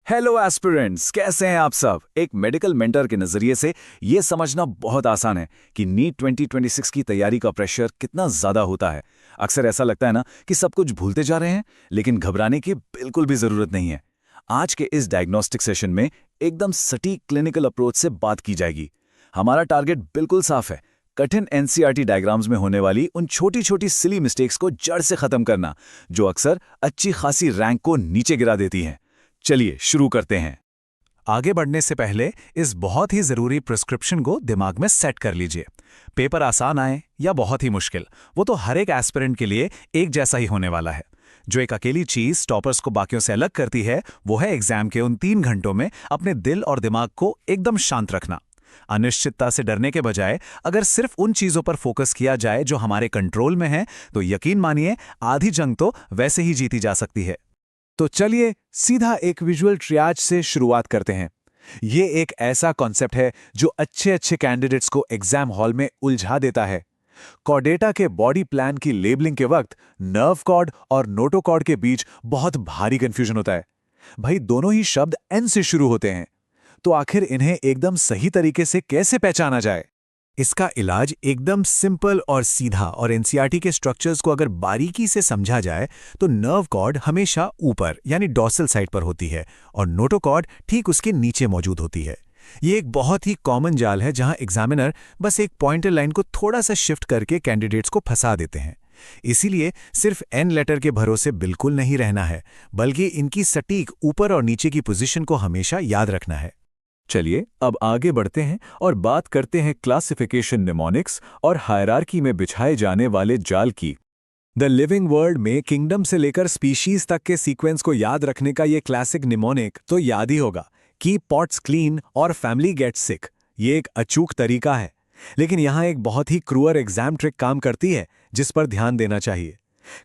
Hello aspirants, कैसे हैं आप सब। एक मेडिकल मेंटर के नजरिए से ये समझना बहुत आसान है कि नीट 2026 की तैयारी का प्रेशर कितना ज्यादा होता है। अक्सर ऐसा लगता है ना कि सब कुछ भूलते जा रहे हैं, लेकिन घबराने की बिल्कुल भी जरूरत नहीं है। आज के इस डायग्नोस्टिक सेशन में एकदम सटीक क्लिनिकल अप्रोच से बात की जाएगी। हमारा टारगेट बिल्कुल साफ है, कठिन एनसीईआरटी डायग्राम्स में होने वाली उन छोटी छोटी सिली मिस्टेक्स को जड़ से खत्म करना, जो अक्सर अच्छी खासी रैंक को नीचे गिरा देती हैं। चलिए शुरू करते हैं। आगे बढ़ने से पहले इस बहुत ही जरूरी प्रिस्क्रिप्शन को दिमाग में सेट कर लीजिए। पेपर आसान आए या बहुत ही मुश्किल, वो तो हर एक एस्पिरेंट के लिए एक जैसा ही होने वाला है। जो एक अकेली चीज टॉपर्स को बाकियों से अलग करती है, वो है एग्जाम के उन 3 घंटों में अपने दिल और दिमाग को एकदम शांत रखना। अनिश्चितता से डरने के बजाय अगर सिर्फ उन चीजों पर फोकस किया जाए जो हमारे कंट्रोल में है, तो यकीन मानिए आधी जंग तो वैसे ही जीती जा सकती है। तो चलिए सीधा एक विजुअल ट्रियाज से शुरुआत करते हैं। ये एक ऐसा कॉन्सेप्ट है जो अच्छे अच्छे कैंडिडेट्स को एग्जाम हॉल में उलझा देता है। कॉर्डेटा के बॉडी प्लान की लेबलिंग के वक्त नर्व कॉर्ड और नोटोकॉर्ड के बीच बहुत भारी कंफ्यूजन होता है। भाई, दोनों ही शब्द एन से शुरू होते हैं, तो आखिर इन्हें एकदम सही तरीके से कैसे पहचाना जाए? इसका इलाज एकदम सिंपल और सीधा, और एनसीईआरटी के स्ट्रक्चर्स को अगर बारीकी से समझा जाए तो नर्व कॉर्ड हमेशा ऊपर यानी डॉर्सल साइड पर होती है और नोटोकॉर्ड ठीक उसके नीचे मौजूद होती है। ये एक बहुत ही कॉमन जाल है जहां एग्जामिनर बस एक पॉइंटर लाइन को थोड़ा सा शिफ्ट करके कैंडिडेट्स को फंसा देते हैं। इसीलिए सिर्फ एन लेटर के भरोसे बिल्कुल नहीं रहना है, बल्कि इनकी सटीक ऊपर और नीचे की पोजीशन को हमेशा याद रखना है। चलिए अब आगे बढ़ते हैं और बात करते हैं क्लासिफिकेशन निमोनिक्स और हायरार्की में बिछाए जाने वाले जाल की। द लिविंग वर्ल्ड में किंगडम से लेकर स्पीशीज तक के सीक्वेंस को याद रखने का ये क्लासिक निमोनिक तो याद ही होगा, कीप पॉट्स क्लीन और फैमिली गेट्स सिक। ये एक अचूक तरीका है, लेकिन यहाँ एक बहुत ही क्रूअर एग्जाम ट्रिक काम करती है जिस पर ध्यान देना चाहिए।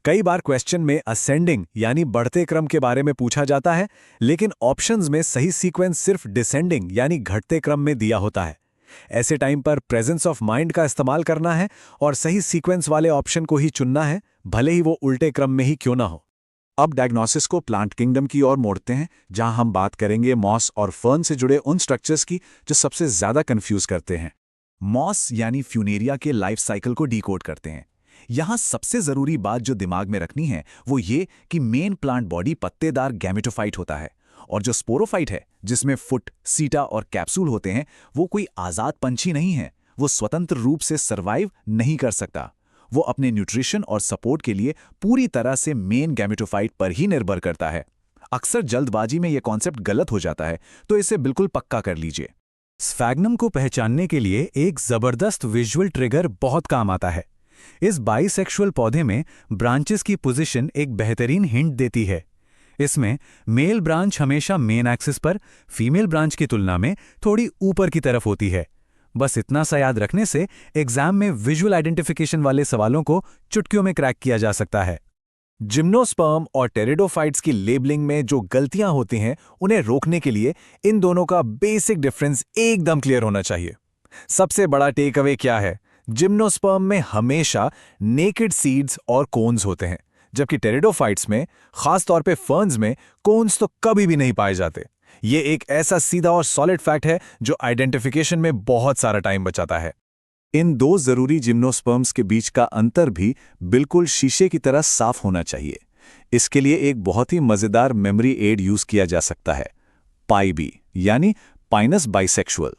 कई बार क्वेश्चन में असेंडिंग यानी बढ़ते क्रम के बारे में पूछा जाता है, लेकिन ऑप्शंस में सही सीक्वेंस सिर्फ डिसेंडिंग यानी घटते क्रम में दिया होता है। ऐसे टाइम पर प्रेजेंस ऑफ माइंड का इस्तेमाल करना है और सही सीक्वेंस वाले ऑप्शन को ही चुनना है, भले ही वो उल्टे क्रम में ही क्यों ना हो। अब डायग्नोसिस को प्लांट किंगडम की ओर मोड़ते हैं, जहां हम बात करेंगे मॉस और फर्न से जुड़े उन स्ट्रक्चर्स की जो सबसे ज्यादा कंफ्यूज करते हैं। मॉस यानी फ्यूनेरिया के लाइफ साइकिल को डिकोड करते हैं। यहां सबसे जरूरी बात जो दिमाग में रखनी है वो ये कि मेन प्लांट बॉडी पत्तेदार गैमेटोफाइट होता है, और जो स्पोरोफाइट है जिसमें फुट, सीटा और कैप्सूल होते हैं, वो कोई आजाद पंछी नहीं है। वो स्वतंत्र रूप से सरवाइव नहीं कर सकता। वो अपने न्यूट्रिशन और सपोर्ट के लिए पूरी तरह से मेन गैमेटोफाइट पर ही निर्भर करता है। अक्सर जल्दबाजी में यह कॉन्सेप्ट गलत हो जाता है, तो इसे बिल्कुल पक्का कर लीजिए। स्फैग्नम को पहचानने के लिए एक जबरदस्त विजुअल ट्रिगर बहुत काम आता है। इस बाइसेक्सुअल पौधे में ब्रांचेस की पोजीशन एक बेहतरीन हिंट देती है। इसमें मेल ब्रांच हमेशा मेन एक्सिस पर, फीमेल ब्रांच की तुलना में थोड़ी ऊपर की तरफ होती है। बस इतना सा याद रखने से एग्जाम में विजुअल आइडेंटिफिकेशन वाले सवालों को चुटकियों में क्रैक किया जा सकता है। जिम्नोस्पर्म और टेरिडोफाइट्स की लेबलिंग में जो गलतियां होती हैं, उन्हें रोकने के लिए इन दोनों का बेसिक डिफरेंस एकदम क्लियर होना चाहिए। सबसे बड़ा टेक अवे क्या है? जिम्नोस्पर्म में हमेशा नेकेड सीड्स और कोन्स होते हैं, जबकि टेरिडोफाइट्स में, खासतौर पे फर्न्स में, कोन्स तो कभी भी नहीं पाए जाते। ये एक ऐसा सीधा और सॉलिड फैक्ट है जो आइडेंटिफिकेशन में बहुत सारा टाइम बचाता है। इन दो जरूरी जिम्नोस्पर्म्स के बीच का अंतर भी बिल्कुल शीशे की तरह साफ होना चाहिए। इसके लिए एक बहुत ही मजेदार मेमोरी एड यूज किया जा सकता है, पाईबी यानी पाइनस बाइसेक्सुअल।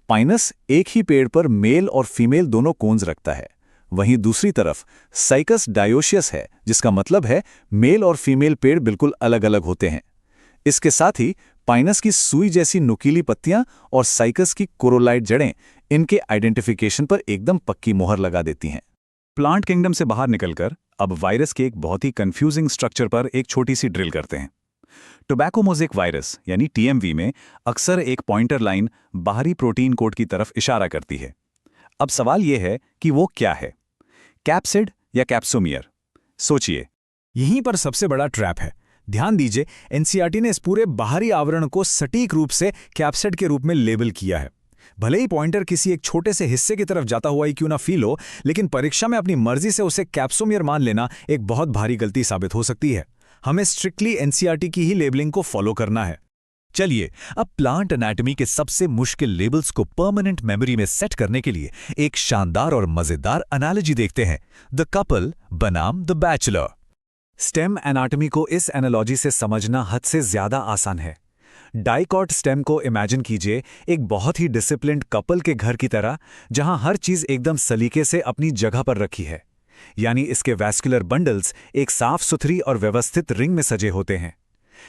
पाइनस एक ही पेड़ पर मेल और फीमेल दोनों कोन्स रखता है, वहीं दूसरी तरफ साइकस डायोशियस है, जिसका मतलब है मेल और फीमेल पेड़ बिल्कुल अलग अलग होते हैं। इसके साथ ही पाइनस की सुई जैसी नुकीली पत्तियां और साइकस की कोरोलाइट जड़ें इनके आइडेंटिफिकेशन पर एकदम पक्की मोहर लगा देती हैं। प्लांट किंगडम से बाहर निकलकर अब वायरस के एक बहुत ही कंफ्यूजिंग स्ट्रक्चर पर एक छोटी सी ड्रिल करते हैं। टोबैको मोज़ेक वायरस यानी टीएमवी में अक्सर एक पॉइंटर लाइन बाहरी प्रोटीन कोड की तरफ इशारा करती है। अब सवाल यह है कि वो क्या है, कैप्सिड या कैप्सोमियर? सोचिए। यहीं पर सबसे बड़ा ट्रैप है। ध्यान दीजिए, एनसीईआरटी ने इस पूरे बाहरी आवरण को सटीक रूप से कैप्सिड के रूप में लेबल किया है। भले ही पॉइंटर किसी एक छोटे से हिस्से की तरफ जाता हुआ ही क्यों ना फील हो, लेकिन परीक्षा में अपनी मर्जी से उसे कैप्सोमियर मान लेना एक बहुत भारी गलती साबित हो सकती है। हमें स्ट्रिक्टली एनसीईआरटी की ही लेबलिंग को फॉलो करना है। चलिए अब प्लांट एनाटॉमी के सबसे मुश्किल लेबल्स को परमानेंट मेमोरी में सेट करने के लिए एक शानदार और मजेदार एनालॉजी देखते हैं, द कपल बनाम द बैचलर। स्टेम एनाटॉमी को इस एनालॉजी से समझना हद से ज्यादा आसान है। डाइकॉट स्टेम को इमेजिन कीजिए एक बहुत ही डिसिप्लिन्ड कपल के घर की तरह, जहां हर चीज एकदम सलीके से अपनी जगह पर रखी है। यानी इसके वैस्कुलर बंडल्स एक साफ सुथरी और व्यवस्थित रिंग में सजे होते हैं।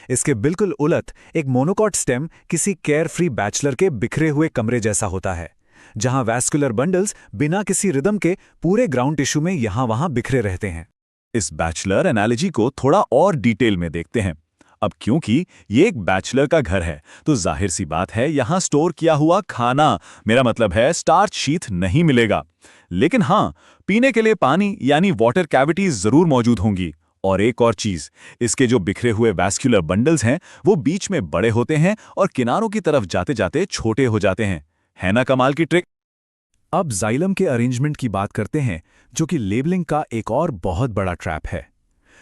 इसके बिल्कुल उलट एक मोनोकॉट स्टेम किसी केयर फ्री बैचलर के बिखरे हुए कमरे जैसा होता है, जहां वैस्कुलर बंडल्स बिना किसी रिदम के पूरे ग्राउंड टिश्यू में यहां वहां बिखरे रहते हैं। इस बैचलर एनालॉजी को थोड़ा और डिटेल में देखते हैं। अब क्योंकि ये एक बैचलर का घर है, तो जाहिर सी बात है यहां स्टोर किया हुआ खाना, मेरा मतलब है स्टार्च शीट, नहीं मिलेगा। लेकिन हां, पीने के लिए पानी यानी वाटर कैविटीज जरूर मौजूद होंगी। और एक और चीज, इसके जो बिखरे हुए वैस्कुलर बंडल्स हैं वो बीच में बड़े होते हैं और किनारों की तरफ जाते जाते छोटे हो जाते हैं। है ना कमाल की ट्रिक? अब जाइलम के अरेंजमेंट की बात करते हैं, जो कि लेबलिंग का एक और बहुत बड़ा ट्रैप है।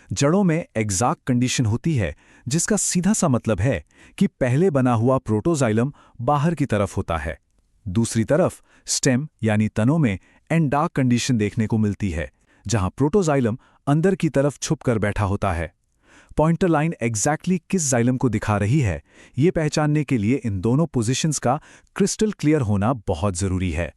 जड़ों में एग्जैक्ट कंडीशन होती है, जिसका सीधा सा मतलब है कि पहले बना हुआ प्रोटोजाइलम बाहर की तरफ होता है। दूसरी तरफ स्टेम यानी तनों में एंडार्क कंडीशन देखने को मिलती है, जहां प्रोटोजाइलम अंदर की तरफ छुप कर बैठा होता है। पॉइंटर लाइन एग्जैक्टली किस जाइलम को दिखा रही है, ये पहचानने के लिए इन दोनों पोजीशंस का क्रिस्टल क्लियर होना बहुत जरूरी है।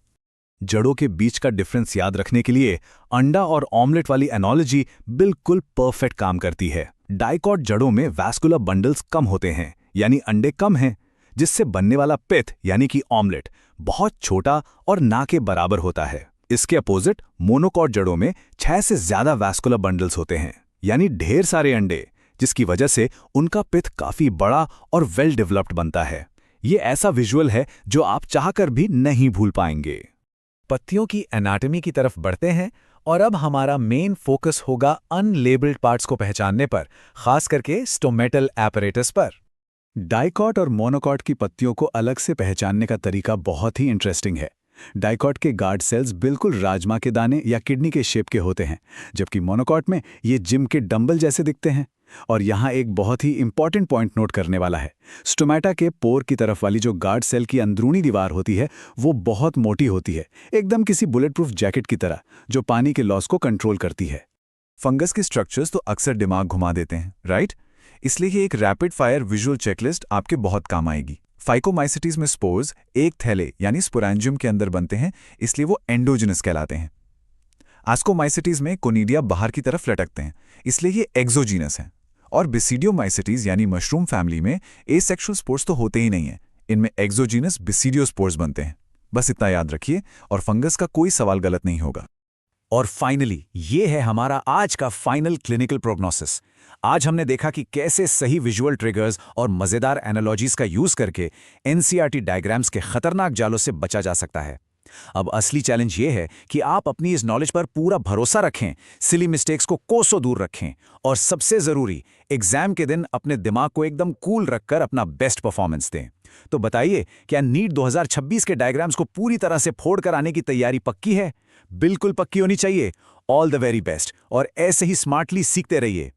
जड़ों के बीच का डिफरेंस याद रखने के लिए अंडा और ऑमलेट वाली एनालॉजी बिल्कुल परफेक्ट काम करती है। डाइकॉट जड़ों में वैस्कुलर बंडल्स कम होते हैं, यानी अंडे कम हैं, जिससे बनने वाला पिथ यानी कि ऑमलेट बहुत छोटा और ना के बराबर होता है। इसके अपोजिट मोनोकॉट जड़ों में 6 से ज्यादा वैस्कुलर बंडल्स होते हैं, यानी ढेर सारे अंडे, जिसकी वजह से उनका पिथ काफी बड़ा और वेल डेवलप्ड बनता है। ये ऐसा विजुअल है जो आप चाहकर भी नहीं भूल पाएंगे। पत्तियों की एनाटॉमी की तरफ बढ़ते हैं और अब हमारा मेन फोकस होगा अनलेबल्ड पार्ट्स को पहचानने पर, खास करके स्टोमेटल एपरेटस पर। डाइकॉट और मोनोकॉट की पत्तियों को अलग से पहचानने का तरीका बहुत ही इंटरेस्टिंग है। डाइकॉट के गार्ड सेल्स बिल्कुल राजमा के दाने या किडनी के शेप के होते हैं, जबकि मोनोकॉट में ये जिम के डंबल जैसे दिखते हैं। और यहाँ एक बहुत ही इंपॉर्टेंट पॉइंट नोट करने वाला है। स्टोमेटा के पोर की तरफ वाली जो गार्ड सेल की अंदरूनी दीवार होती है, वो बहुत मोटी होती है, एकदम किसी बुलेट प्रूफ जैकेट की तरह, जो पानी के लॉस को कंट्रोल करती है। फंगस के स्ट्रक्चर्स तो अक्सर दिमाग घुमा देते हैं, राइट? इसलिए ये एक रैपिड फायर विजुअल चेकलिस्ट आपके बहुत काम आएगी। फाइकोमाइसिटीज में स्पोर्स एक थैले यानी स्पोरेंजियम के अंदर बनते हैं, इसलिए वो एंडोजिनस कहलाते हैं। आस्कोमाइसिटीज में कोनिडिया बाहर की तरफ लटकते हैं, इसलिए ये एक्सोजीनस हैं। और बिसीडियोमाइसिटीज यानी मशरूम फैमिली में एसेक्सुअल स्पोर्स तो होते ही नहीं हैं, इनमें एक्सोजीनस बिसीडियोस्पोर्स बनते हैं। बस इतना याद रखिए और फंगस का कोई सवाल गलत नहीं होगा। और फाइनली ये है हमारा आज का फाइनल क्लिनिकल प्रोग्नोसिस। आज हमने देखा कि कैसे सही विजुअल ट्रिगर्स और मजेदार एनालॉजीज का यूज करके एनसीईआरटी डायग्राम्स के खतरनाक जालों से बचा जा सकता है। अब असली चैलेंज ये है कि आप अपनी इस नॉलेज पर पूरा भरोसा रखें, सिली मिस्टेक्स को कोसों दूर रखें और सबसे जरूरी, एग्जाम के दिन अपने दिमाग को एकदम कूल रखकर अपना बेस्ट परफॉर्मेंस दें। तो बताइए, क्या नीट 2026 के डायग्राम्स को पूरी तरह से फोड़ कर आने की तैयारी पक्की है? बिल्कुल पक्की होनी चाहिए। ऑल द वेरी बेस्ट और ऐसे ही स्मार्टली सीखते रहिए।